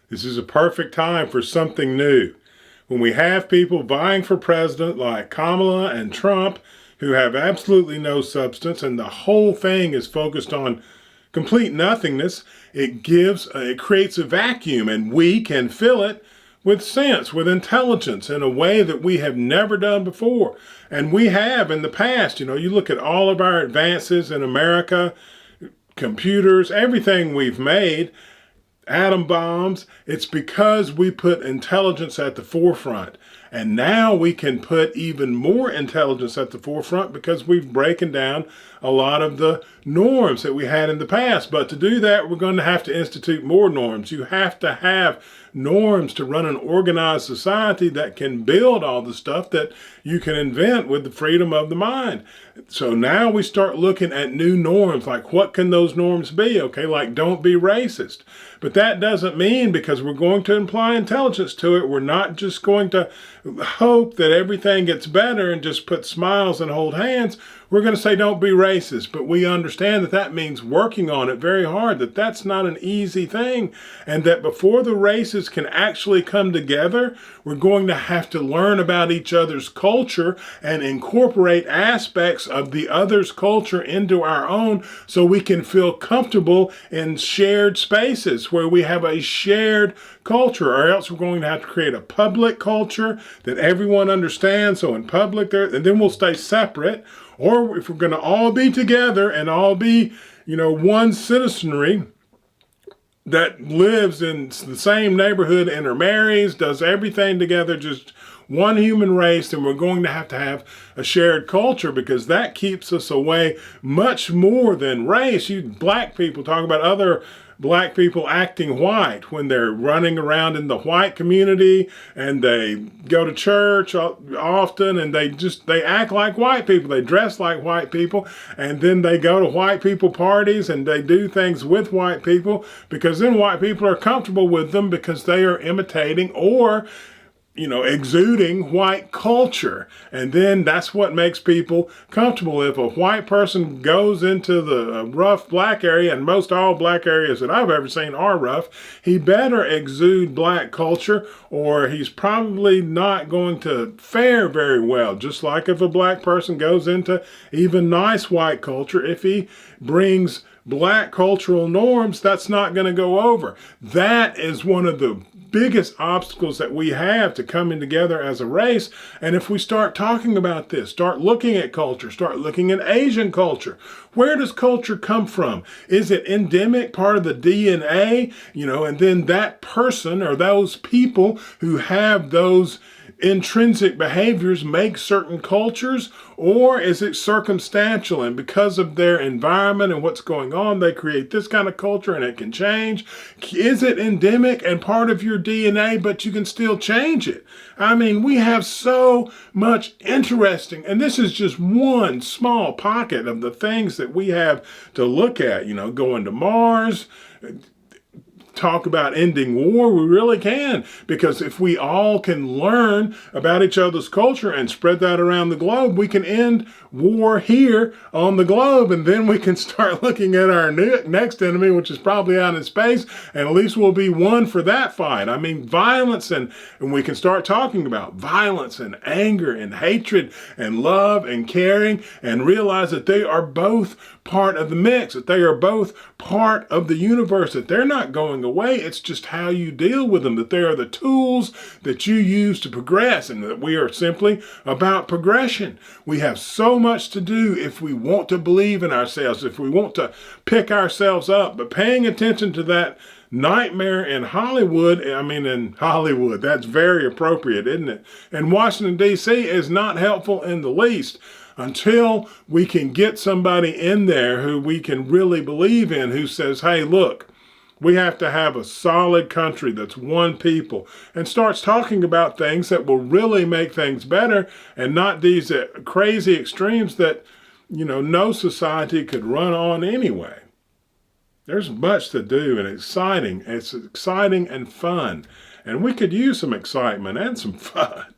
This is a perfect time for something new. When we have people vying for president like Kamala and Trump who have absolutely no substance and the whole thing is focused on complete nothingness, it creates a vacuum, and we can fill it with sense, with intelligence in a way that we have never done before. And we have in the past. You look at all of our advances in America, computers, everything we've made, atom bombs, it's because we put intelligence at the forefront. And now we can put even more intelligence at the forefront because we've broken down a lot of the norms that we had in the past. But to do that, we're going to have to institute more norms. You have to have norms to run an organized society that can build all the stuff that you can invent with the freedom of the mind. So now we start looking at new norms, like what can those norms be? Okay, like don't be racist. But that doesn't mean because we're going to imply intelligence to it, we're not just going to hope that everything gets better and just put smiles and hold hands. We're going to say don't be racist, but we understand that that means working on it very hard, that that's not an easy thing, and that before the races can actually come together, we're going to have to learn about each other's culture and incorporate aspects of the other's culture into our own so we can feel comfortable in shared spaces where we have a shared culture, or else we're going to have to create a public culture that everyone understands. So in public there, and then we'll stay separate. Or if we're going to all be together and all be, one citizenry that lives in the same neighborhood, intermarries, does everything together, just one human race, then we're going to have a shared culture, because that keeps us away much more than race. You black people talk about other black people acting white when they're running around in the white community and they go to church often, and they act like white people, they dress like white people, and then they go to white people parties and they do things with white people because then white people are comfortable with them because they are imitating or exuding white culture. And then that's what makes people comfortable. If a white person goes into the rough black area, and most all black areas that I've ever seen are rough, he better exude black culture or he's probably not going to fare very well. Just like if a black person goes into even nice white culture, if he brings black cultural norms, that's not going to go over. That is one of the biggest obstacles that we have to coming together as a race. And if we start talking about this, start looking at culture, start looking at Asian culture, where does culture come from? Is it endemic, part of the DNA? And then that person or those people who have those intrinsic behaviors make certain cultures, or is it circumstantial, and because of their environment and what's going on, they create this kind of culture and it can change? Is it endemic and part of your DNA, but you can still change it? I mean, we have so much interesting, and this is just one small pocket of the things that we have to look at, going to Mars, talk about ending war. We really can, because if we all can learn about each other's culture and spread that around the globe, we can end war here on the globe, and then we can start looking at our next enemy, which is probably out in space, and at least we'll be one for that fight. I mean, violence, and we can start talking about violence and anger and hatred and love and caring, and realize that they are both part of the mix, that they are both part of the universe, that they're not going away. It's just how you deal with them, that they are the tools that you use to progress, and that we are simply about progression. We have so much to do if we want to believe in ourselves, if we want to pick ourselves up. But paying attention to that nightmare in Hollywood, that's very appropriate, isn't it? And Washington, D.C. is not helpful in the least. Until we can get somebody in there who we can really believe in, who says, hey, look, we have to have a solid country that's one people, and starts talking about things that will really make things better, and not these crazy extremes that, no society could run on anyway. There's much to do and exciting. It's exciting and fun. And we could use some excitement and some fun.